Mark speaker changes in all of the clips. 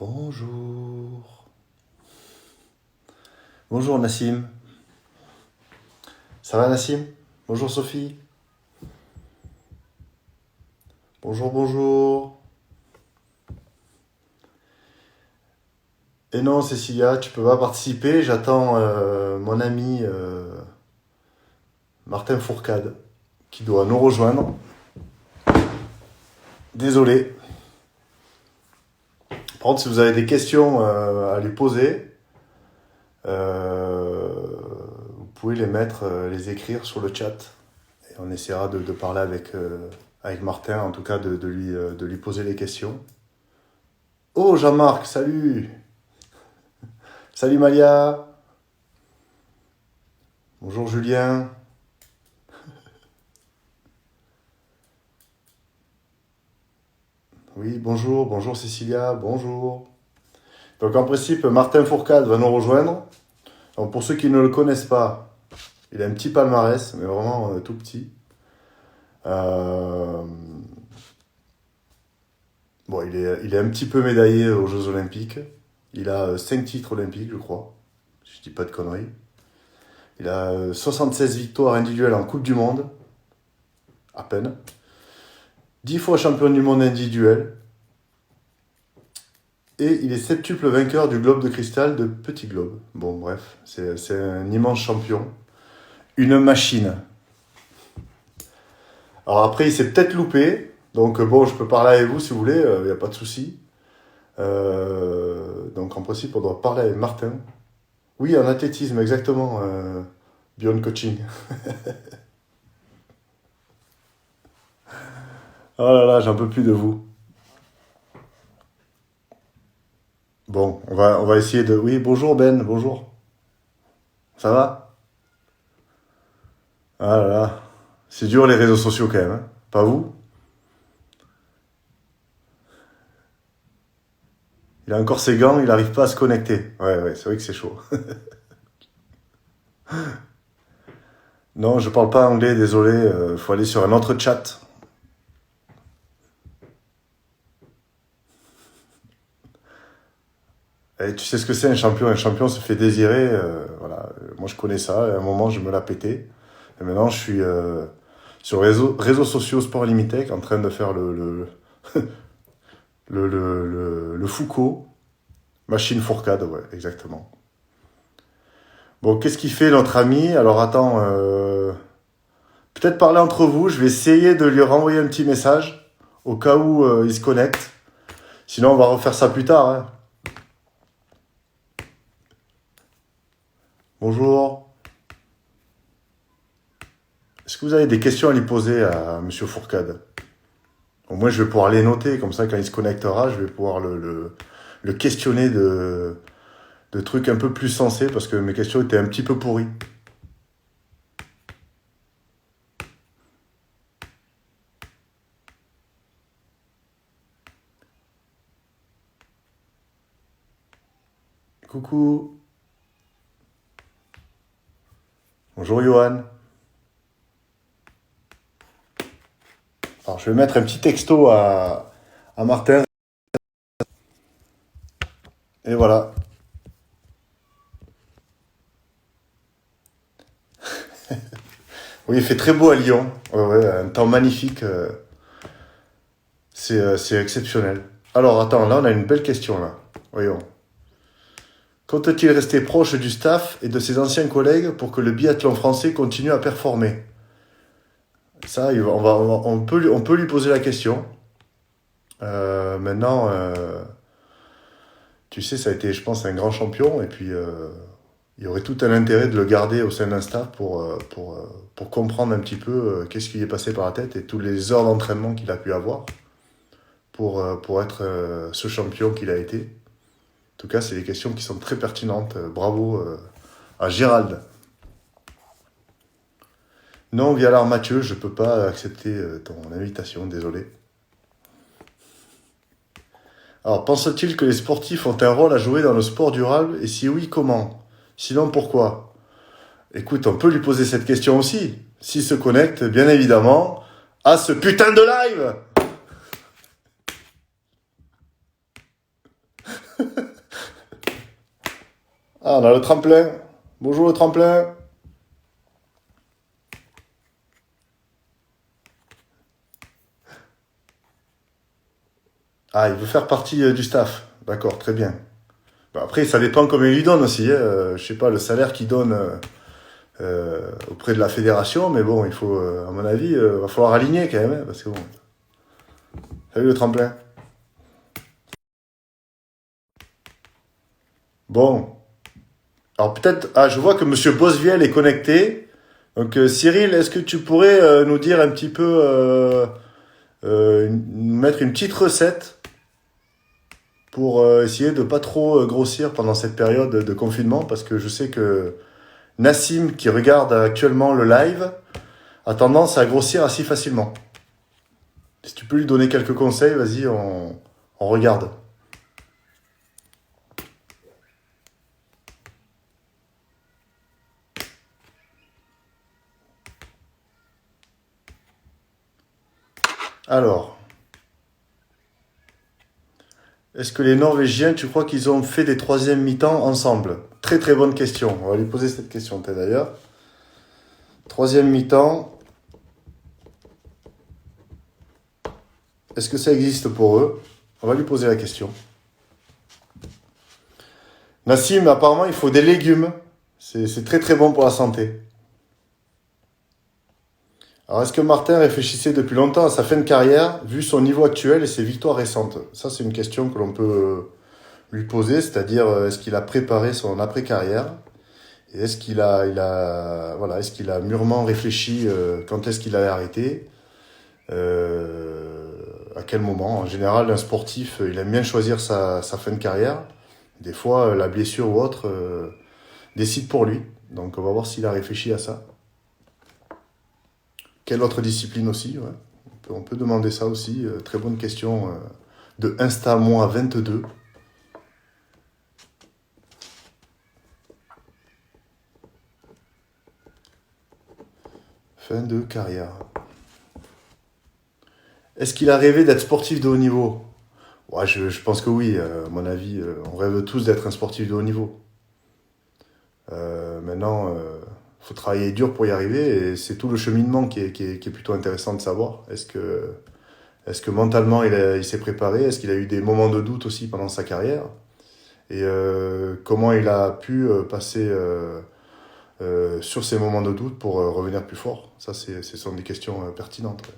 Speaker 1: Bonjour. Bonjour Nassim. Ça va Nassim? Bonjour Sophie. Bonjour, bonjour. Et non Cécilia, tu peux pas participer, j'attends mon ami Martin Fourcade qui doit nous rejoindre. Désolé. Par contre, si vous avez des questions à lui poser, vous pouvez les mettre, les écrire sur le chat. Et on essaiera de parler avec Martin, en tout cas de lui poser les questions. Oh Jean-Marc, salut! Salut Malia! Bonjour Julien! Oui, bonjour, bonjour Cécilia, bonjour. Donc en principe, Martin Fourcade va nous rejoindre. Donc pour ceux qui ne le connaissent pas, il a un petit palmarès, mais vraiment tout petit. Euh, Bon, il est un petit peu médaillé aux Jeux Olympiques. Il a 5 titres olympiques, je crois. Si je dis pas de conneries. Il a 76 victoires individuelles en Coupe du Monde, à peine. 10 fois champion du monde individuel. Et il est septuple vainqueur du Globe de cristal de Petit Globe. Bon, bref, c'est un immense champion. Une machine. Alors après, il s'est peut-être loupé. Donc bon, je peux parler avec vous si vous voulez, il n'y a pas de souci. Donc en principe, on doit parler avec Martin. Oui, en athlétisme, exactement. Beyond Coaching. Oh là là, j'en peux plus de vous. Bon, on va essayer de... Oui, bonjour Ben, bonjour. Ça va? Ah là là. C'est dur les réseaux sociaux quand même, hein. Pas vous? Il a encore ses gants, il n'arrive pas à se connecter. Ouais, ouais, c'est vrai que c'est chaud. Non, je parle pas anglais, désolé. Faut aller sur un autre chat. Et tu sais ce que c'est un champion? Un champion se fait désirer. Voilà. Moi, je connais ça. À un moment, je me la pétais. Et maintenant, je suis sur réseaux sociaux Sport Limitech en train de faire le Foucault. Machine Fourcade, ouais, exactement. Bon, qu'est-ce qu'il fait notre ami? Alors attends, peut-être parler entre vous. Je vais essayer de lui renvoyer un petit message au cas où il se connecte. Sinon, on va refaire ça plus tard, hein. Bonjour. Est-ce que vous avez des questions à lui poser à Monsieur Fourcade? Au moins, je vais pouvoir les noter. Comme ça, quand il se connectera, je vais pouvoir le questionner de trucs un peu plus sensés parce que mes questions étaient un petit peu pourries. Coucou. Bonjour Johan. Alors, je vais mettre un petit texto à Martin. Et voilà. Oui, il fait très beau à Lyon. Ouais, ouais, un temps magnifique. C'est exceptionnel. Alors, attends, là, on a une belle question, là. Voyons. Compte-t-il rester proche du staff et de ses anciens collègues pour que le biathlon français continue à performer? Ça, on peut lui poser la question. Maintenant, tu sais, ça a été, je pense, un grand champion. Et puis, il y aurait tout un intérêt de le garder au sein d'un staff pour comprendre un petit peu qu'est-ce qui lui est passé par la tête et tous les heures d'entraînement qu'il a pu avoir pour être ce champion qu'il a été. En tout cas, c'est des questions qui sont très pertinentes. Bravo à Gérald. Non, Vialar Mathieu, je peux pas accepter ton invitation, désolé. Alors, pense-t-il que les sportifs ont un rôle à jouer dans le sport durable? Et si oui, comment? Sinon, pourquoi? Écoute, on peut lui poser cette question aussi. S'il se connecte, bien évidemment, à ce putain de live! Ah, on a le tremplin. Bonjour le tremplin. Ah, il veut faire partie du staff. D'accord, très bien. Bah, après, ça dépend combien il lui donne aussi, hein. Je sais pas, le salaire qu'il donne auprès de la fédération, mais bon, il faut, à mon avis, va falloir aligner quand même, hein, parce que bon. Salut le tremplin. Bon, alors peut-être, ah, je vois que Monsieur Bosviel est connecté. Donc Cyril, est-ce que tu pourrais nous dire un petit peu, nous mettre une petite recette pour essayer de pas trop grossir pendant cette période de confinement, parce que je sais que Nassim, qui regarde actuellement le live, a tendance à grossir assez facilement. Si tu peux lui donner quelques conseils, vas-y, on regarde. Alors, est-ce que les Norvégiens, tu crois qu'ils ont fait des troisièmes mi-temps ensemble? Très très bonne question. On va lui poser cette question, peut-être d'ailleurs. Troisième mi-temps, est-ce que ça existe pour eux? On va lui poser la question. Nassim, apparemment, il faut des légumes. C'est très très bon pour la santé. Alors, est-ce que Martin réfléchissait depuis longtemps à sa fin de carrière, vu son niveau actuel et ses victoires récentes? Ça, c'est une question que l'on peut lui poser, c'est-à-dire, est-ce qu'il a préparé son après-carrière? Et est-ce voilà, est-ce qu'il a mûrement réfléchi quand est-ce qu'il allait arrêter? À quel moment? En général, un sportif, il aime bien choisir sa fin de carrière. Des fois, la blessure ou autre décide pour lui. Donc, on va voir s'il a réfléchi à ça. Quelle autre discipline aussi, ouais. On peut demander ça aussi. Très bonne question de Insta-22. Fin de carrière. Est-ce qu'il a rêvé d'être sportif de haut niveau? Ouais, je pense que oui. À mon avis, on rêve tous d'être un sportif de haut niveau. Maintenant, faut travailler dur pour y arriver et c'est tout le cheminement qui est plutôt intéressant de savoir. Est-ce que mentalement il s'est préparé? Est-ce qu'il a eu des moments de doute aussi pendant sa carrière? Et comment il a pu passer sur ces moments de doute pour revenir plus fort? Ça, ce sont des questions pertinentes. Ouais.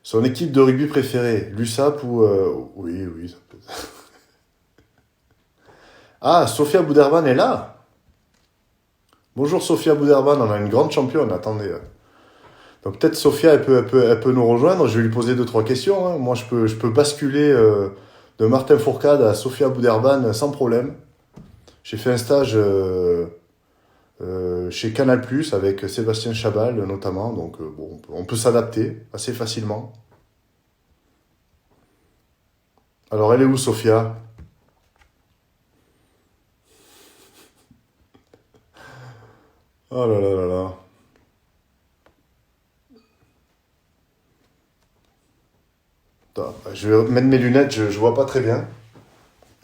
Speaker 1: Son équipe de rugby préférée, l'USAP ou... oui, oui. Ça peut... Ah, Sofia Bouderban est là. Bonjour Sofia Bouderban, on a une grande championne, attendez. Donc peut-être Sofia, elle peut nous rejoindre, je vais lui poser deux, trois questions, hein. Moi, je peux basculer de Martin Fourcade à Sofia Bouderban sans problème. J'ai fait un stage chez Canal+, avec Sébastien Chabal notamment, donc bon, on peut s'adapter assez facilement. Alors, elle est où, Sofia? Oh là là là là. Attends, je vais mettre mes lunettes, je vois pas très bien.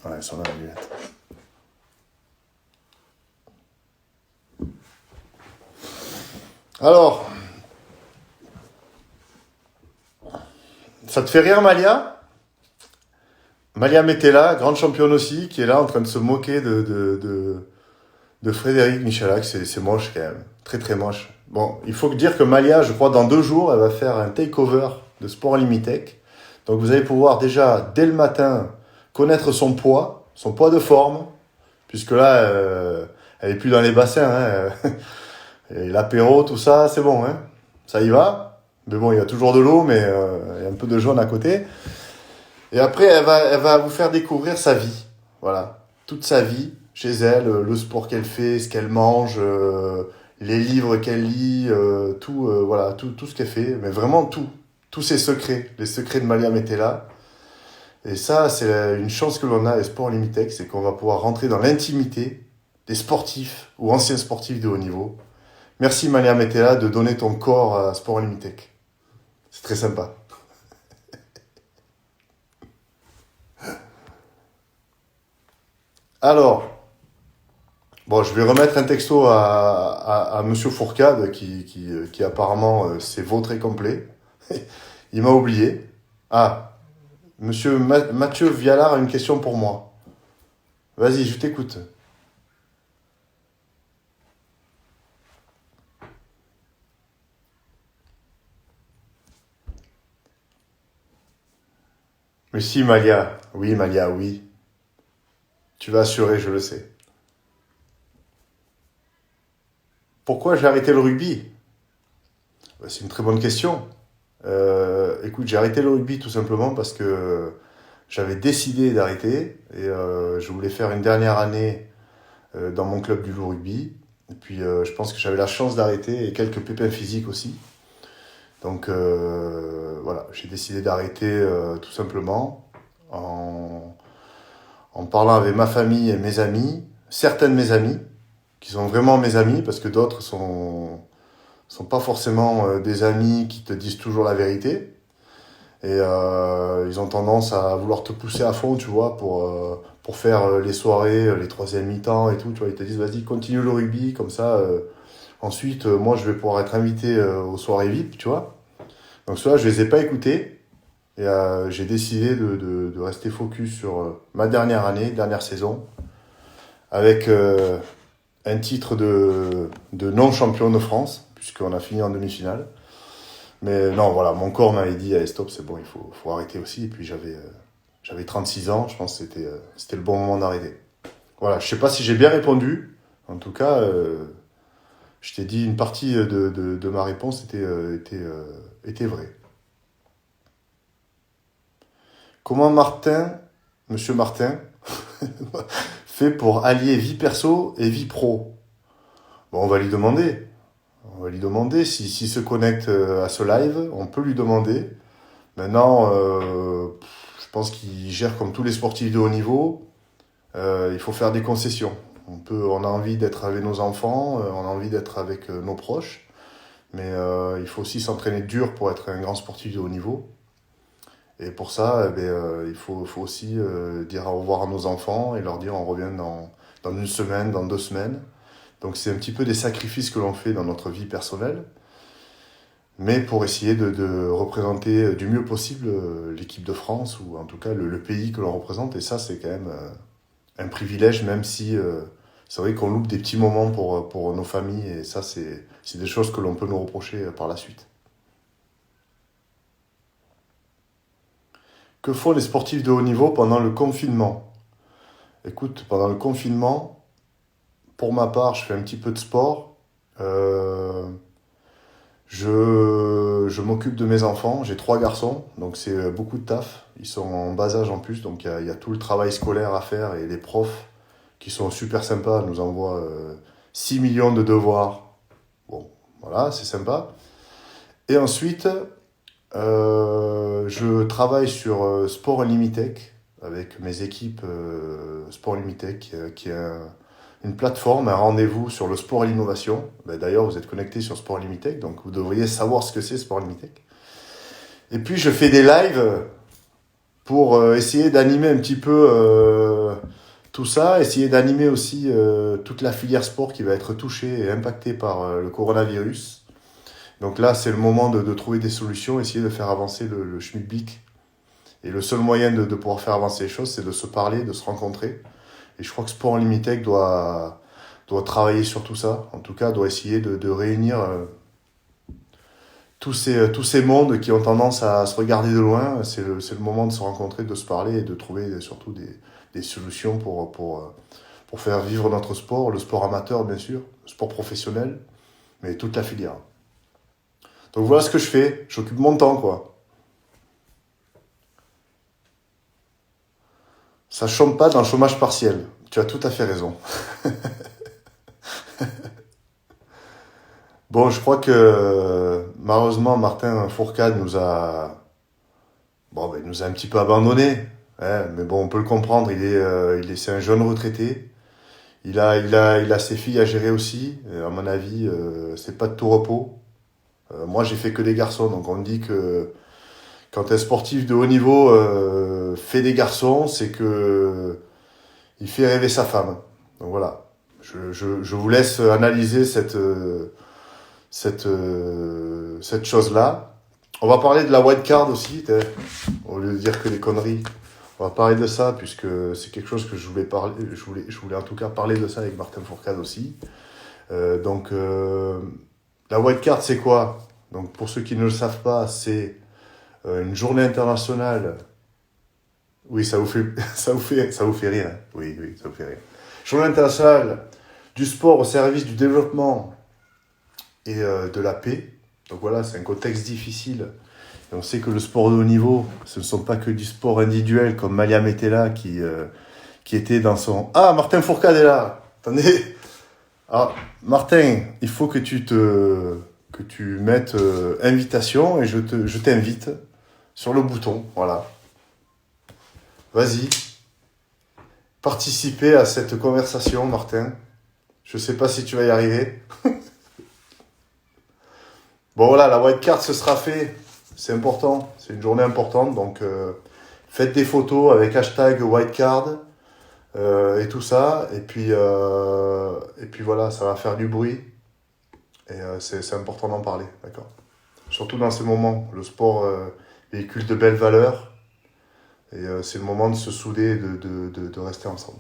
Speaker 1: Ouais, elles sont là, les lunettes. Alors, ça te fait rire, Malia? Malia Metella, grande championne aussi, qui est là en train de se moquer de Frédéric Michalak. C'est moche quand même. Très très moche. Bon, il faut dire que Malia, je crois, dans 2 jours, elle va faire un takeover de Sport Limitech. Donc vous allez pouvoir déjà, dès le matin, connaître son poids de forme, puisque là, elle est plus dans les bassins, hein. Et l'apéro, tout ça, c'est bon, hein. Ça y va. Mais bon, il y a toujours de l'eau, mais il y a un peu de jaune à côté. Et après, elle va vous faire découvrir sa vie. Voilà. Toute sa vie, chez elle, le sport qu'elle fait, ce qu'elle mange, les livres qu'elle lit, tout, voilà, tout ce qu'elle fait. Mais vraiment tout. Tous ses secrets. Les secrets de Malia Metella. Et ça, c'est une chance que l'on a à Sport Limitech, c'est qu'on va pouvoir rentrer dans l'intimité des sportifs ou anciens sportifs de haut niveau. Merci Malia Metella de donner ton corps à Sport Limitech. C'est très sympa. Alors, bon, je vais remettre un texto à Monsieur Fourcade qui apparemment s'est vautré complet. Il m'a oublié. Ah, Monsieur Mathieu Vialard a une question pour moi. Vas-y, je t'écoute. Mais si, Malia. Oui, Malia, oui. Tu vas assurer, je le sais. Pourquoi j'ai arrêté le rugby? Bah, c'est une très bonne question. Écoute, j'ai arrêté le rugby tout simplement parce que j'avais décidé d'arrêter et je voulais faire une dernière année dans mon club du loup rugby. Et puis je pense que j'avais la chance d'arrêter et quelques pépins physiques aussi. Donc voilà, j'ai décidé d'arrêter tout simplement en, en parlant avec ma famille et mes amis, certains de mes amis, qui sont vraiment mes amis parce que d'autres sont pas forcément des amis qui te disent toujours la vérité. Et ils ont tendance à vouloir te pousser à fond, tu vois, pour faire les soirées, les troisième mi-temps et tout. Tu vois, ils te disent, vas-y, continue le rugby, comme ça. Ensuite, moi, je vais pouvoir être invité aux soirées VIP, tu vois. Donc, cela, je les ai pas écoutés. Et j'ai décidé de rester focus sur ma dernière année, dernière saison, avec un titre de non-champion de France, puisqu'on a fini en demi-finale. Mais non, voilà, mon corps m'avait dit, allez, stop, c'est bon, faut arrêter aussi. Et puis j'avais 36 ans, je pense que c'était le bon moment d'arrêter. Voilà, je sais pas si j'ai bien répondu. En tout cas, je t'ai dit une partie de ma réponse était vraie. Comment Monsieur Martin, fait pour allier vie perso et vie pro? Bon, on va lui demander. On va lui demander s'il se connecte à ce live, on peut lui demander. Maintenant, je pense qu'il gère comme tous les sportifs de haut niveau. Il faut faire des concessions. On a envie d'être avec nos enfants, on a envie d'être avec nos proches, mais il faut aussi s'entraîner dur pour être un grand sportif de haut niveau. Et pour ça, il faut aussi dire au revoir à nos enfants et leur dire on revient dans une semaine, dans 2 semaines. Donc c'est un petit peu des sacrifices que l'on fait dans notre vie personnelle, mais pour essayer de représenter du mieux possible l'équipe de France, ou en tout cas le pays que l'on représente. Et ça, c'est quand même un privilège, même si c'est vrai qu'on loupe des petits moments pour nos familles, et ça, c'est des choses que l'on peut nous reprocher par la suite. Que font les sportifs de haut niveau pendant le confinement? Écoute, pendant le confinement, pour ma part, je fais un petit peu de sport. Euh, je m'occupe de mes enfants. J'ai 3 garçons, donc c'est beaucoup de taf. Ils sont en bas âge en plus, donc il y a tout le travail scolaire à faire, et les profs qui sont super sympas nous envoient 6 millions de devoirs. Bon, voilà, c'est sympa. Et ensuite, je travaille sur Sport Unlimited avec mes équipes Sport Unlimited, qui est une plateforme, un rendez-vous sur le sport et l'innovation. Ben, d'ailleurs, vous êtes connecté sur Sport Unlimited, donc vous devriez savoir ce que c'est Sport Unlimited. Et puis, je fais des lives pour essayer d'animer un petit peu tout ça, essayer d'animer aussi toute la filière sport qui va être touchée et impactée par le coronavirus. Donc là, c'est le moment de trouver des solutions, essayer de faire avancer le schmilblick. Et le seul moyen de pouvoir faire avancer les choses, c'est de se parler, de se rencontrer. Et je crois que Sport Unlimited doit travailler sur tout ça. En tout cas, doit essayer de réunir tous ces mondes qui ont tendance à se regarder de loin. C'est le moment de se rencontrer, de se parler et de trouver surtout des solutions pour faire vivre notre sport, le sport amateur bien sûr, le sport professionnel, mais toute la filière. Donc voilà ce que je fais, j'occupe mon temps quoi. Ça chôme pas dans le chômage partiel. Tu as tout à fait raison. Bon, je crois que malheureusement Martin Fourcade il nous a un petit peu abandonné. Hein, mais bon, on peut le comprendre. C'est un jeune retraité. Il a ses filles à gérer aussi. Et à mon avis, c'est pas de tout repos. Moi, j'ai fait que des garçons, donc on me dit que quand un sportif de haut niveau fait des garçons, c'est que il fait rêver sa femme. Donc voilà, je vous laisse analyser cette chose-là. On va parler de la white card aussi, au lieu de dire que des conneries. On va parler de ça, puisque c'est quelque chose que je voulais parler, je voulais en tout cas parler de ça avec Martin Fourcade aussi. La white card, c'est quoi? Donc, pour ceux qui ne le savent pas, c'est une journée internationale. Oui, ça vous fait, ça vous fait rire. Hein. Oui, oui, ça vous fait rire. Journée internationale du sport au service du développement et de la paix. Donc voilà, c'est un contexte difficile. Et on sait que le sport de haut niveau, ce ne sont pas que du sport individuel comme Malia Metella qui était dans son... Ah, Martin Fourcade est là. Attendez. Ah, Martin, il faut que que tu mettes invitation et je t'invite sur le bouton. Voilà. Vas-y. Participer à cette conversation, Martin. Je sais pas si tu vas y arriver. Bon voilà, la white card ce sera fait. C'est important. C'est une journée importante. Donc faites des photos avec hashtag white card et tout ça. Et puis voilà, ça va faire du bruit. Et c'est important d'en parler, d'accord. Surtout dans ces moments, le sport véhicule de belles valeurs. Et c'est le moment de se souder et de rester ensemble.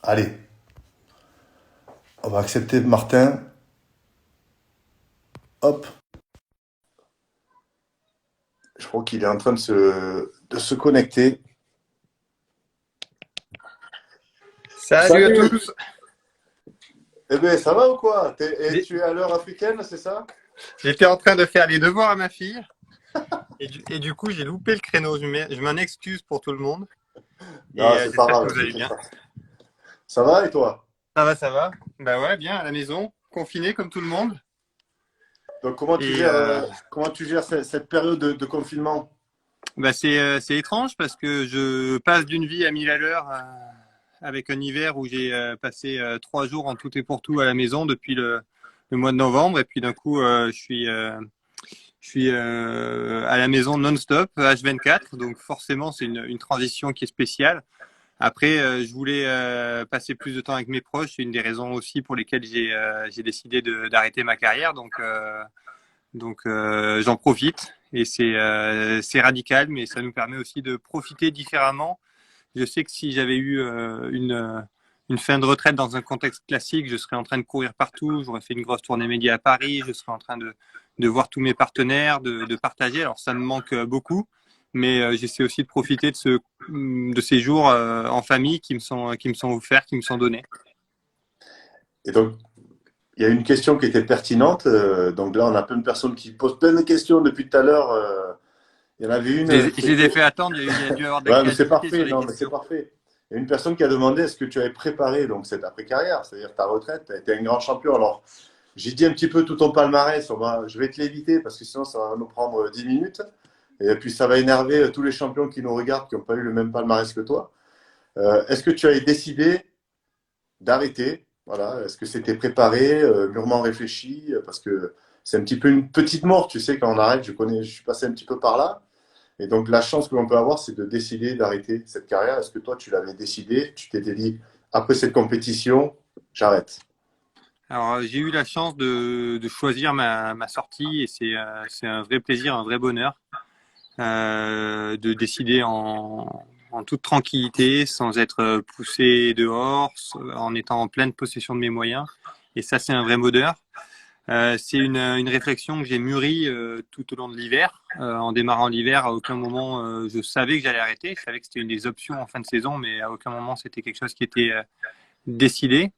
Speaker 1: Allez, on va accepter Martin. Hop. Je crois qu'il est en train de se connecter.
Speaker 2: Salut à tous.
Speaker 1: Eh bien, ça va ou quoi? Tu es à l'heure africaine, c'est ça?
Speaker 2: J'étais en train de faire les devoirs à ma fille et du coup j'ai loupé le créneau. Je m'en excuse pour tout le monde et
Speaker 1: Non, c'est pas
Speaker 2: j'espère que
Speaker 1: grave.
Speaker 2: vous allez bien.
Speaker 1: Ça va et toi?
Speaker 2: Ça va, ça va. Bah ouais, bien à la maison, confiné comme tout le monde.
Speaker 1: Donc,
Speaker 2: Et
Speaker 1: comment tu gères cette période de confinement?
Speaker 2: bah c'est étrange parce que je passe d'une vie à 1000 à l'heure avec un hiver où j'ai passé 3 jours en tout et pour tout à la maison depuis le mois de novembre et puis d'un coup je suis à la maison non-stop, H24, donc forcément c'est une transition qui est spéciale. Après, je voulais passer plus de temps avec mes proches. C'est une des raisons aussi pour lesquelles j'ai décidé d'arrêter ma carrière. Donc j'en profite et c'est radical, mais ça nous permet aussi de profiter différemment. Je sais que si j'avais eu une fin de retraite dans un contexte classique, je serais en train de courir partout, j'aurais fait une grosse tournée média à Paris, je serais en train de voir tous mes partenaires, de partager. Alors ça me manque beaucoup, mais j'essaie aussi de profiter de ces jours en famille qui me sont offerts, qui me sont donnés.
Speaker 1: Et donc, il y a une question qui était pertinente. Donc là, on a plein de personnes qui posent plein de questions depuis tout à l'heure. Il y en avait une.
Speaker 2: Je les ai fait attendre, il y a dû avoir de la
Speaker 1: Ouais, mais c'est
Speaker 2: créativité sur
Speaker 1: parfait.
Speaker 2: les
Speaker 1: Non, mais c'est
Speaker 2: questions.
Speaker 1: parfait. Il y a une personne qui a demandé est-ce que tu avais préparé donc cette après-carrière, c'est-à-dire ta retraite. Tu as été un grand champion. Alors, j'ai dit un petit peu tout ton palmarès. Je vais te l'éviter parce que sinon, ça va nous prendre 10 minutes. Et puis, ça va énerver tous les champions qui nous regardent, qui n'ont pas eu le même palmarès que toi. Est-ce que tu avais décidé d'arrêter? Voilà. Est-ce que c'était préparé, mûrement réfléchi? Parce que c'est un petit peu une petite mort, tu sais, quand on arrête. Je suis passé un petit peu par là. Et donc, la chance que l'on peut avoir, c'est de décider d'arrêter cette carrière. Est-ce que toi, tu l'avais décidé? Tu t'étais dit, après cette compétition, j'arrête.
Speaker 2: Alors, j'ai eu la chance de choisir ma sortie et c'est un vrai plaisir, un vrai bonheur de décider en toute tranquillité, sans être poussé dehors, en étant en pleine possession de mes moyens. Et ça, c'est un vrai bonheur. C'est une réflexion que j'ai mûrie tout au long de l'hiver. En démarrant l'hiver, à aucun moment je savais que j'allais arrêter. Je savais que c'était une des options en fin de saison, mais à aucun moment c'était quelque chose qui était décidé.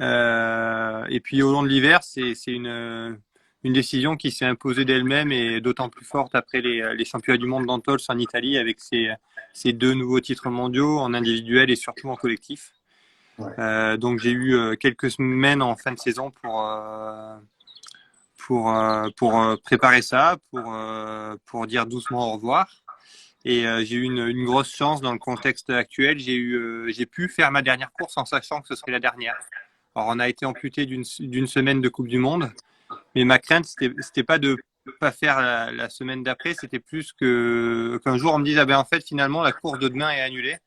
Speaker 2: Et puis au long de l'hiver, c'est une décision qui s'est imposée d'elle-même et d'autant plus forte après les championnats du monde d'Antols en Italie avec ces deux nouveaux titres mondiaux en individuel et surtout en collectif.
Speaker 1: Ouais.
Speaker 2: Donc j'ai eu quelques semaines en fin de saison pour préparer ça, pour dire doucement au revoir. Et j'ai eu une grosse chance dans le contexte actuel. J'ai pu faire ma dernière course en sachant que ce serait la dernière. Alors on a été amputé d'une semaine de Coupe du Monde, mais ma crainte c'était pas de pas faire la semaine d'après, c'était plus qu'un jour on me dise ah ben en fait finalement la course de demain est annulée.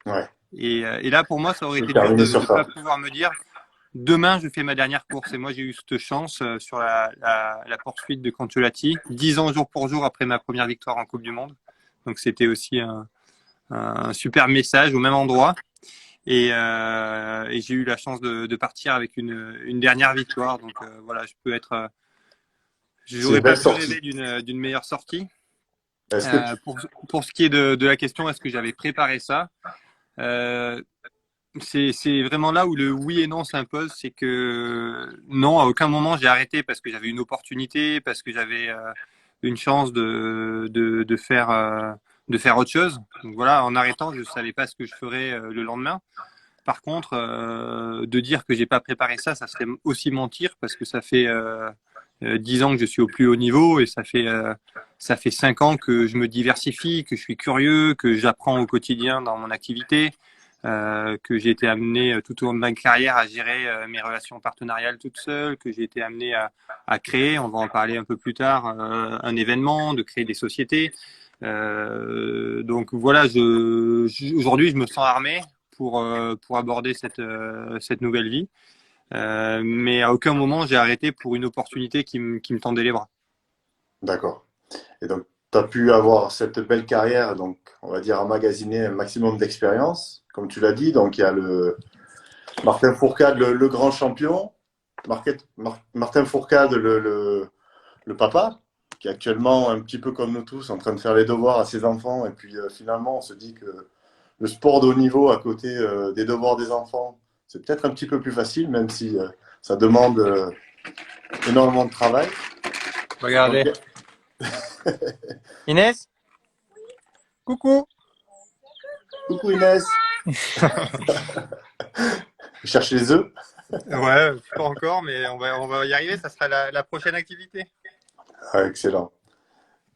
Speaker 1: Ouais.
Speaker 2: Et là, pour moi, ça aurait
Speaker 1: Je vais
Speaker 2: été dur
Speaker 1: terminer
Speaker 2: de
Speaker 1: sur
Speaker 2: ne
Speaker 1: ça.
Speaker 2: pas pouvoir me dire demain, je fais ma dernière course. Et moi, j'ai eu cette chance sur la poursuite de Contiolati, 10 ans jour pour jour après ma première victoire en Coupe du Monde. Donc, c'était aussi un super message au même endroit. Et j'ai eu la chance de partir avec une dernière victoire. Donc, voilà,
Speaker 1: C'est une
Speaker 2: j'aurais pas
Speaker 1: belle
Speaker 2: pu
Speaker 1: sortie.
Speaker 2: rêver d'une meilleure sortie.
Speaker 1: Est-ce que tu-
Speaker 2: Pour ce qui est de la question, est-ce que j'avais préparé ça? Euh, c'est vraiment là où le oui et non s'impose. C'est que non, à aucun moment j'ai arrêté parce que j'avais une opportunité, parce que j'avais une chance de faire autre chose. Donc voilà, en arrêtant, je savais pas ce que je ferais le lendemain. Par contre, de dire que j'ai pas préparé ça, ça serait aussi mentir parce que ça fait 10 ans que je suis au plus haut niveau et ça fait 5 ans que je me diversifie, que je suis curieux, que j'apprends au quotidien dans mon activité, que j'ai été amené tout au long de ma carrière à gérer mes relations partenariales toute seule, que j'ai été amené à créer, on va en parler un peu plus tard, un événement, de créer des sociétés. Donc voilà, aujourd'hui, je me sens armé pour aborder cette nouvelle vie. Mais à aucun moment, j'ai arrêté pour une opportunité qui me tendait les bras.
Speaker 1: D'accord. Et donc, tu as pu avoir cette belle carrière, donc on va dire emmagasiner un maximum d'expérience, comme tu l'as dit. Donc, il y a le Martin Fourcade, le grand champion, Martin Fourcade, le papa, qui est actuellement un petit peu comme nous tous, en train de faire les devoirs à ses enfants. Et puis finalement, on se dit que le sport de haut niveau à côté des devoirs des enfants, c'est peut-être un petit peu plus facile, même si ça demande énormément de travail. Donc,
Speaker 2: Regardez. Inès, coucou.
Speaker 1: coucou Inès, je cherche les œufs.
Speaker 2: Ouais, pas encore, mais on va y arriver. Ça sera la prochaine activité.
Speaker 1: Ah, excellent.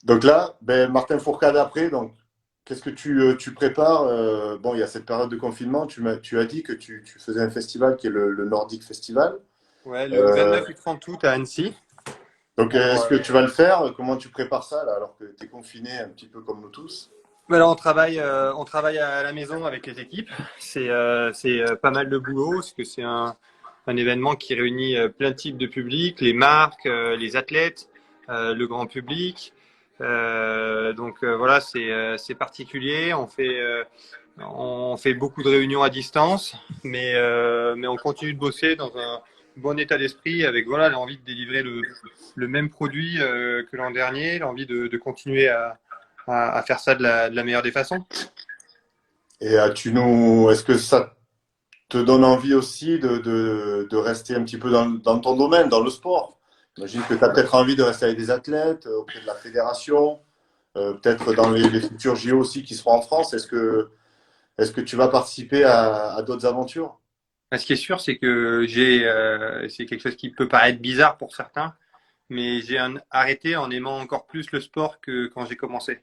Speaker 1: Donc là, ben, Martin Fourcade après, donc qu'est-ce que tu prépares? Bon, il y a cette période de confinement, tu as dit que tu faisais un festival qui est le Nordic Festival.
Speaker 2: Ouais, le
Speaker 1: Euh,
Speaker 2: 29 et 30 août à Annecy.
Speaker 1: donc
Speaker 2: On,
Speaker 1: est-ce que tu vas le faire? Comment tu prépares ça là, alors que tu es confiné un petit peu comme nous tous?
Speaker 2: voilà, on travaille à la maison avec les équipes. C'est pas mal de boulot parce que c'est un événement qui réunit plein de types de publics, les marques, les athlètes, le grand public. Voilà, c'est particulier. On fait beaucoup de réunions à distance, mais on continue de bosser dans un bon état d'esprit avec voilà l'envie de délivrer le même produit que l'an dernier, l'envie de continuer à faire ça de la meilleure des façons.
Speaker 1: Et est-ce que ça te donne envie aussi de rester un petit peu dans ton domaine, dans le sport? J'imagine que tu as peut-être envie de rester avec des athlètes auprès de la fédération, peut-être dans les futurs JO aussi qui seront en France. Est-ce que tu vas participer à d'autres aventures?
Speaker 2: Ce qui est sûr, c'est que c'est quelque chose qui peut paraître bizarre pour certains, mais arrêté en aimant encore plus le sport que quand j'ai commencé.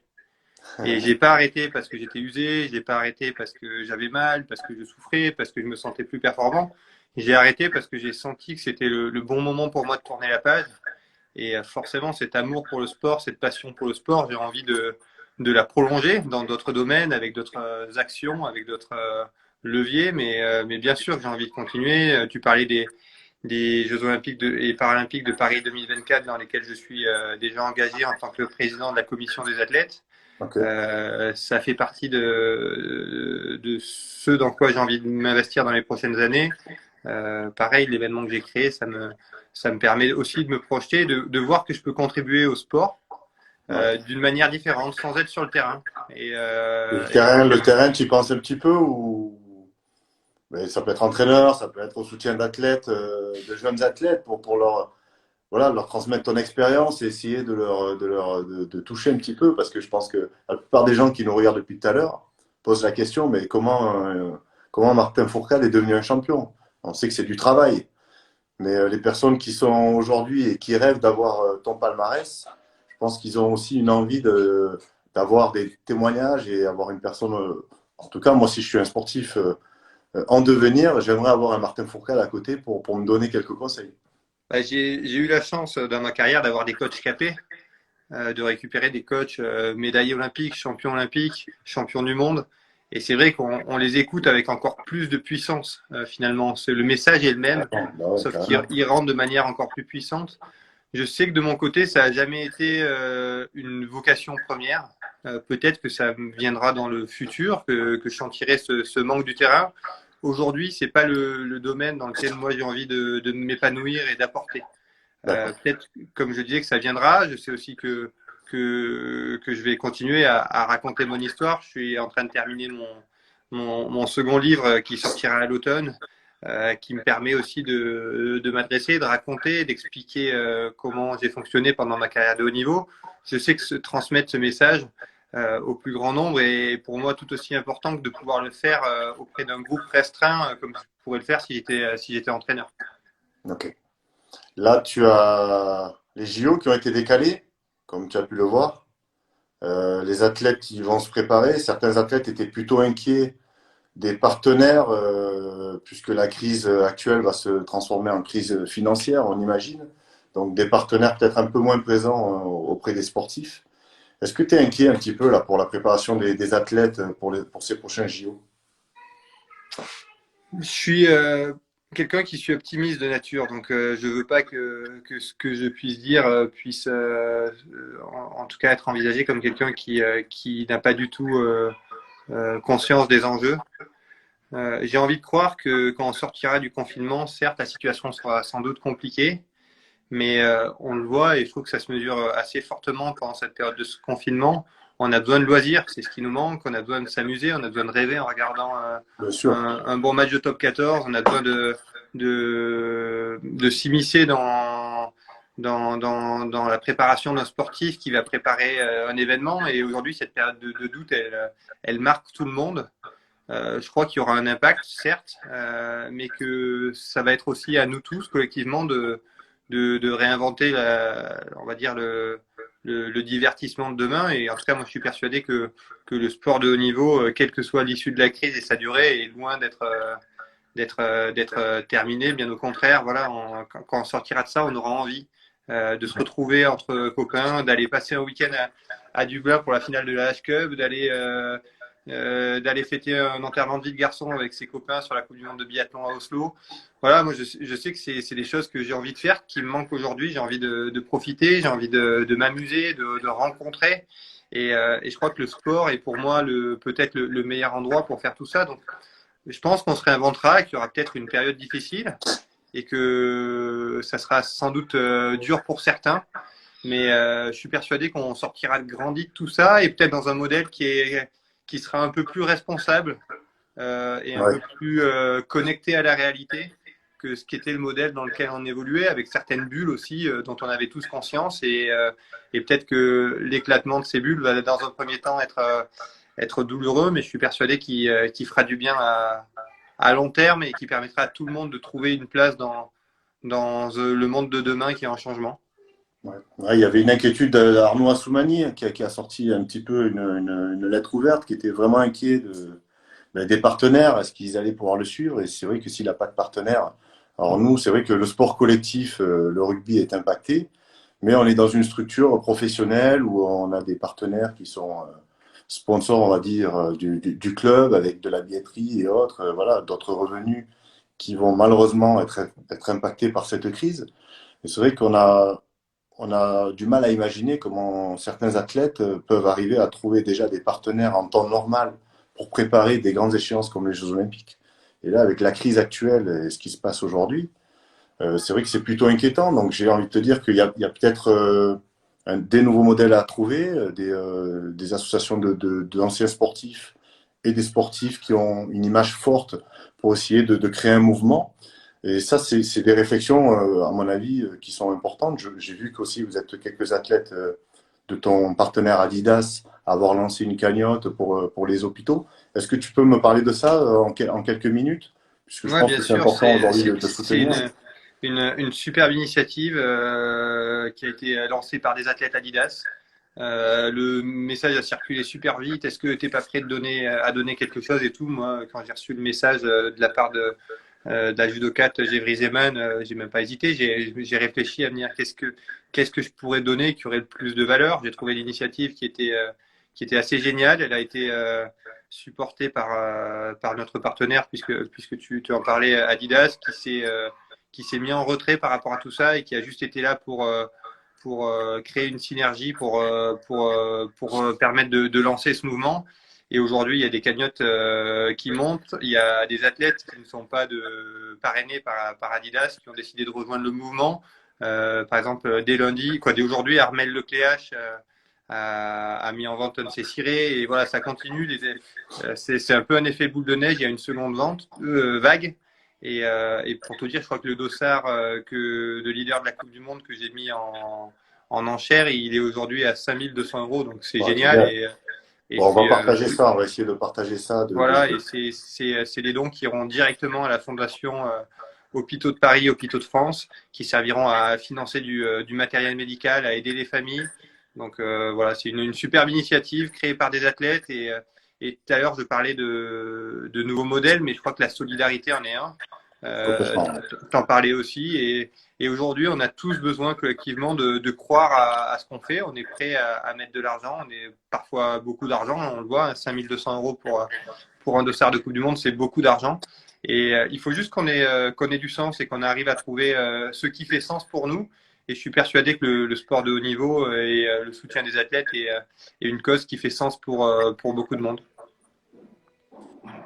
Speaker 2: Et j'ai pas arrêté parce que j'étais usé, j'ai pas arrêté parce que j'avais mal, parce que je souffrais, parce que je me sentais plus performant. J'ai arrêté parce que j'ai senti que c'était le bon moment pour moi de tourner la page. Et forcément, cet amour pour le sport, cette passion pour le sport, j'ai envie de la prolonger dans d'autres domaines, avec d'autres actions, avec d'autres leviers. Mais bien sûr, j'ai envie de continuer. Tu parlais des Jeux Olympiques et Paralympiques de Paris 2024, dans lesquels je suis déjà engagé en tant que président de la commission des athlètes.
Speaker 1: Ok.
Speaker 2: Ça fait partie de ce dans quoi j'ai envie de m'investir dans les prochaines années. Pareil, l'événement que j'ai créé, ça me permet aussi de me projeter, de voir que je peux contribuer au sport
Speaker 1: Ouais.
Speaker 2: d'une manière différente, sans être sur le terrain. Et
Speaker 1: Le terrain, tu y penses un petit peu ou mais ça peut être entraîneur, ça peut être au soutien d'athlètes, de jeunes athlètes pour leur voilà, leur transmettre ton expérience et essayer de toucher un petit peu parce que je pense que la plupart des gens qui nous regardent depuis tout à l'heure posent la question mais comment Martin Fourcade est devenu un champion? On sait que c'est du travail, mais les personnes qui sont aujourd'hui et qui rêvent d'avoir ton palmarès, je pense qu'ils ont aussi une envie d'avoir des témoignages et avoir une personne. En tout cas, moi, si je suis un sportif en devenir, j'aimerais avoir un Martin Fourcade à côté pour me donner quelques conseils.
Speaker 2: j'ai eu la chance dans ma carrière d'avoir des coachs capés, de récupérer des coachs médaillés olympiques, champions du monde. Et c'est vrai qu'on les écoute avec encore plus de puissance, finalement. Le message est le même,
Speaker 1: Bah ouais,
Speaker 2: sauf qu'il
Speaker 1: carrément.
Speaker 2: il rentre de manière encore plus puissante. Je sais que de mon côté, ça n'a jamais été une vocation première. Peut-être que ça viendra dans le futur, que je sentirai ce manque du terrain. Aujourd'hui, c'est pas le domaine dans lequel moi j'ai envie de m'épanouir et d'apporter.
Speaker 1: D'accord.
Speaker 2: Peut-être, comme je disais, que ça viendra. Je sais aussi que je vais continuer à raconter mon histoire. Je suis en train de terminer mon second livre qui sortira à l'automne, qui me permet aussi de m'adresser, de raconter, d'expliquer comment j'ai fonctionné pendant ma carrière de haut niveau. Je sais que transmettre ce message au plus grand nombre est pour moi tout aussi important que de pouvoir le faire auprès d'un groupe restreint, comme je pourrais le faire si j'étais entraîneur.
Speaker 1: Ok. Là, tu as les JO qui ont été décalés, comme tu as pu le voir. Les athlètes qui vont se préparer, certains athlètes étaient plutôt inquiets des partenaires, puisque la crise actuelle va se transformer en crise financière, on imagine. Donc des partenaires peut-être un peu moins présents auprès des sportifs. Est-ce que tu es inquiet un petit peu là pour la préparation des athlètes pour ces prochains JO?
Speaker 2: Je suis quelqu'un qui suis optimiste de nature, donc je veux pas que ce que je puisse dire puisse, en tout cas, être envisagé comme quelqu'un qui n'a pas du tout conscience des enjeux. J'ai envie de croire que quand on sortira du confinement, certes, la situation sera sans doute compliquée, mais on le voit et je trouve que ça se mesure assez fortement pendant cette période de ce confinement. On a besoin de loisirs, c'est ce qui nous manque. On a besoin de s'amuser, on a besoin de rêver en regardant
Speaker 1: Bien sûr.
Speaker 2: un bon match de top 14. On a besoin de s'immiscer dans la préparation d'un sportif qui va préparer un événement. Et aujourd'hui, cette période de doute, elle marque tout le monde. Je crois qu'il y aura un impact, certes, mais que ça va être aussi à nous tous collectivement de réinventer on va dire le divertissement de demain. Et en tout cas, moi, je suis persuadé que le sport de haut niveau, quelle que soit l'issue de la crise et sa durée, est loin d'être terminé. Bien au contraire, voilà, quand on sortira de ça, on aura envie de se retrouver entre copains, d'aller passer un week-end à Dublin pour la finale de la H-Cup, d'aller fêter un enterrement de vie de garçon avec ses copains sur la Coupe du Monde de biathlon à Oslo. Voilà, moi je sais que c'est des choses que j'ai envie de faire, qui me manquent aujourd'hui. J'ai envie de profiter, j'ai envie de m'amuser, de rencontrer. Et je crois que le sport est pour moi peut-être le meilleur endroit pour faire tout ça. Donc je pense qu'on se réinventera, qu'il y aura peut-être une période difficile et que ça sera sans doute dur pour certains. Mais je suis persuadé qu'on sortira grandi de tout ça et peut-être dans un modèle qui sera un peu plus responsable et un
Speaker 1: Ouais.
Speaker 2: peu plus connecté à la réalité que ce qui était le modèle dans lequel on évoluait, avec certaines bulles aussi dont on avait tous conscience. Et peut-être que l'éclatement de ces bulles va dans un premier temps être douloureux, mais je suis persuadé qu'il fera du bien à long terme et qui permettra à tout le monde de trouver une place dans le monde de demain qui est en changement.
Speaker 1: Ouais. Ouais, il y avait une inquiétude d'Arnaud Assoumani qui a sorti un petit peu une lettre ouverte, qui était vraiment inquiet des partenaires, est-ce qu'ils allaient pouvoir le suivre? Et c'est vrai que s'il n'a pas de partenaire, alors nous, c'est vrai que le sport collectif, le rugby est impacté, mais on est dans une structure professionnelle où on a des partenaires qui sont sponsors, on va dire, du club avec de la billetterie et autres, voilà, d'autres revenus qui vont malheureusement être impactés par cette crise. Et c'est vrai on a du mal à imaginer comment certains athlètes peuvent arriver à trouver déjà des partenaires en temps normal pour préparer des grandes échéances comme les Jeux Olympiques. Et là, avec la crise actuelle et ce qui se passe aujourd'hui, c'est vrai que c'est plutôt inquiétant. Donc j'ai envie de te dire qu'il y a peut-être des nouveaux modèles à trouver, des associations d'anciens sportifs et des sportifs qui ont une image forte pour essayer de créer un mouvement. Et ça, c'est des réflexions, à mon avis, qui sont importantes. J'ai vu qu'aussi vous êtes quelques athlètes de ton partenaire Adidas à avoir lancé une cagnotte pour les hôpitaux. Est-ce que tu peux me parler de ça en quelques minutes? Puisque je
Speaker 2: Ouais,
Speaker 1: pense
Speaker 2: bien
Speaker 1: que c'est
Speaker 2: sûr,
Speaker 1: important aujourd'hui de
Speaker 2: c'est
Speaker 1: soutenir.
Speaker 2: une superbe initiative qui a été lancée par des athlètes Adidas. Le message a circulé super vite. Est-ce que tu n'es pas prêt à donner quelque chose et tout? Moi, quand j'ai reçu le message de la part de la judokate Gevri Zeman, j'ai même pas hésité. J'ai réfléchi à me dire qu'est-ce que je pourrais donner qui aurait le plus de valeur. J'ai trouvé l'initiative qui était assez géniale. Elle a été supporté par notre partenaire, puisque tu en parlais, Adidas, qui s'est mis en retrait par rapport à tout ça et qui a juste été là pour créer une synergie, pour permettre de lancer ce mouvement. Et aujourd'hui, il y a des cagnottes qui montent, il y a des athlètes qui ne sont pas parrainés par Adidas, qui ont décidé de rejoindre le mouvement. Par exemple, dès lundi, dès aujourd'hui, Armel Lecléache a mis en vente un de ses cirés, et voilà, ça continue. C'est un peu un effet boule de neige, il y a une seconde vague. Et pour tout dire, je crois que le dossard de leader de la Coupe du Monde que j'ai mis en enchère, il est aujourd'hui à 5 200 €, donc c'est
Speaker 1: Ouais,
Speaker 2: génial. Et
Speaker 1: bon, on va
Speaker 2: c'est
Speaker 1: partager ça, on va essayer de partager ça.
Speaker 2: voilà, et c'est des dons qui iront directement à la fondation Hôpitaux de Paris, Hôpitaux de France, qui serviront à financer du matériel médical, à aider les familles. Donc voilà, c'est une superbe initiative créée par des athlètes. Et tout à l'heure, je parlais de nouveaux modèles, mais je crois que la solidarité en est un.
Speaker 1: Complètement.
Speaker 2: T'en parlais aussi. Et aujourd'hui, on a tous besoin collectivement de croire à ce qu'on fait. On est prêt à mettre de l'argent. On est parfois beaucoup d'argent. On le voit, 5 200 € pour un dossard de Coupe du Monde, c'est beaucoup d'argent. Et il faut juste qu'on ait du sens et qu'on arrive à trouver ce qui fait sens pour nous. Et je suis persuadé que le sport de haut niveau et le soutien des athlètes est une cause qui fait sens pour beaucoup de monde.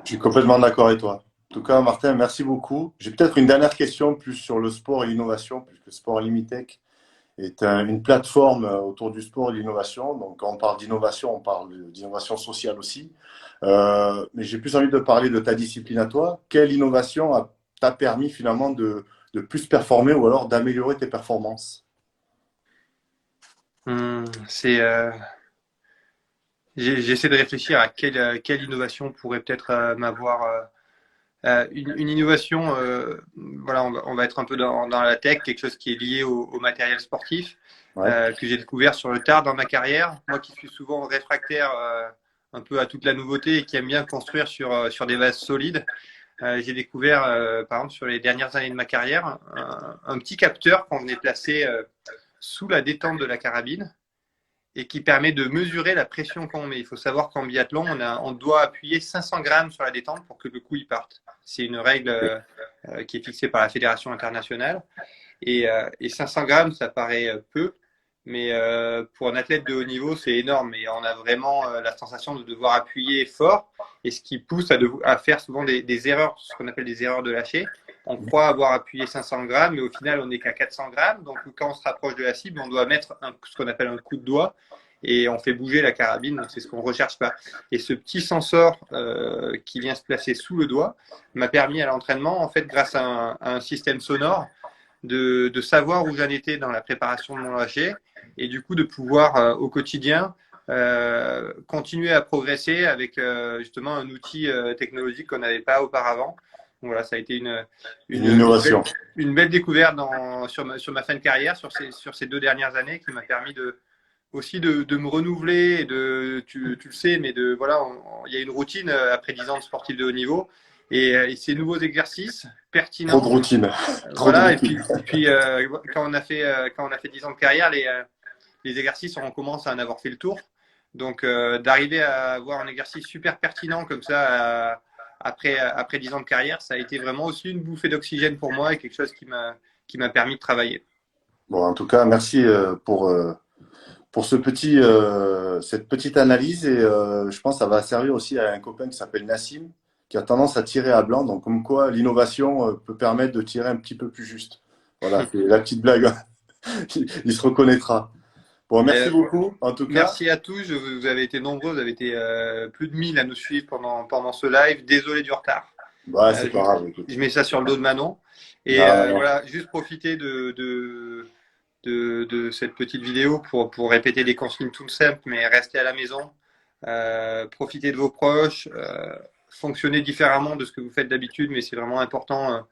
Speaker 1: Je suis complètement d'accord avec toi. En tout cas, Martin, merci beaucoup. J'ai peut-être une dernière question plus sur le sport et l'innovation, puisque Sport Limitech est une plateforme autour du sport et de l'innovation. Donc, quand on parle d'innovation, on parle d'innovation sociale aussi. Mais j'ai plus envie de parler de ta discipline à toi. Quelle innovation t'a permis finalement de plus performer ou alors d'améliorer tes performances?
Speaker 2: C'est J'essaie de réfléchir à quelle innovation pourrait peut-être m'avoir une innovation. Voilà, on va être un peu dans la tech, quelque chose qui est lié au matériel sportif
Speaker 1: Ouais.
Speaker 2: que j'ai découvert sur le tard dans ma carrière. Moi qui suis souvent réfractaire un peu à toute la nouveauté et qui aime bien construire sur des bases solides, j'ai découvert, par exemple, sur les dernières années de ma carrière, un petit capteur qu'on venait placer sous la détente de la carabine et qui permet de mesurer la pression qu'on met. Il faut savoir qu'en biathlon, on doit appuyer 500 grammes sur la détente pour que le coup y parte. C'est une règle qui est fixée par la Fédération internationale. Et 500 grammes, ça paraît peu, mais pour un athlète de haut niveau, c'est énorme. Et on a vraiment la sensation de devoir appuyer fort, et ce qui pousse à faire souvent des erreurs, ce qu'on appelle des erreurs de lâcher. On croit avoir appuyé 500 grammes, mais au final, on n'est qu'à 400 grammes. Donc, quand on se rapproche de la cible, on doit mettre ce qu'on appelle un coup de doigt, et on fait bouger la carabine. Donc, c'est ce qu'on ne recherche pas. Et ce petit sensor qui vient se placer sous le doigt m'a permis à l'entraînement, en fait, grâce à un système sonore, de savoir où j'en étais dans la préparation de mon lâcher, et du coup de pouvoir au quotidien continuer à progresser avec justement un outil technologique qu'on n'avait pas auparavant. Donc voilà, ça a été
Speaker 1: Une innovation.
Speaker 2: une belle découverte sur ma fin de carrière, sur ces 2 dernières années, qui m'a permis aussi de me renouveler, tu le sais, mais voilà, il y a une routine après 10 ans de sportif de haut niveau, et ces nouveaux exercices pertinents.
Speaker 1: Trop de routine. Trop de
Speaker 2: Voilà, et
Speaker 1: routine.
Speaker 2: puis quand on a fait 10 ans de carrière, les exercices, on commence à en avoir fait le tour. Donc d'arriver à avoir un exercice super pertinent comme ça après 10 ans de carrière, ça a été vraiment aussi une bouffée d'oxygène pour moi, et quelque chose qui m'a permis de travailler.
Speaker 1: Bon, en tout cas, merci pour cette petite analyse et je pense que ça va servir aussi à un copain qui s'appelle Nassim, qui a tendance à tirer à blanc. Donc, comme quoi l'innovation peut permettre de tirer un petit peu plus juste. Voilà, c'est la petite blague. Il se reconnaîtra. Bon, merci beaucoup, en tout cas.
Speaker 2: Merci à tous, vous avez été nombreux, vous avez été plus de 1000 à nous suivre pendant ce live. Désolé du retard.
Speaker 1: Ouais, c'est pas grave. Écoute.
Speaker 2: Je mets ça sur le dos de Manon. Et
Speaker 1: Non.
Speaker 2: voilà, juste profiter de cette petite vidéo pour répéter des consignes toutes simples, mais restez à la maison, profitez de vos proches, fonctionnez différemment de ce que vous faites d'habitude, mais c'est vraiment important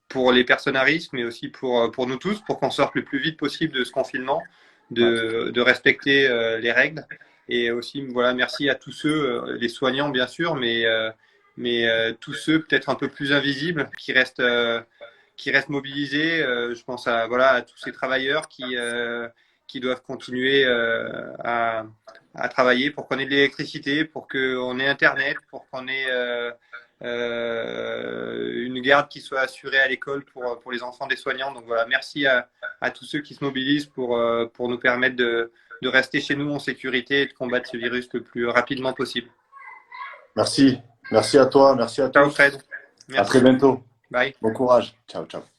Speaker 2: pour les personnes à risque, mais aussi pour nous tous, pour qu'on sorte le plus vite possible de ce confinement, de respecter les règles. Et aussi, voilà, merci à tous ceux, les soignants bien sûr, mais tous ceux peut-être un peu plus invisibles qui restent mobilisés. Je pense à tous ces travailleurs qui doivent continuer à travailler pour qu'on ait de l'électricité, pour qu'on ait Internet, pour qu'on ait une garde qui soit assurée à l'école pour les enfants des soignants. Donc voilà, merci à tous ceux qui se mobilisent pour nous permettre de rester chez nous en sécurité et de combattre ce virus le plus rapidement possible.
Speaker 1: Merci. Merci à toi. Merci à
Speaker 2: Ciao
Speaker 1: tous.
Speaker 2: Fred.
Speaker 1: À
Speaker 2: Merci.
Speaker 1: très bientôt.
Speaker 2: Bye.
Speaker 1: Bon courage. Ciao, ciao.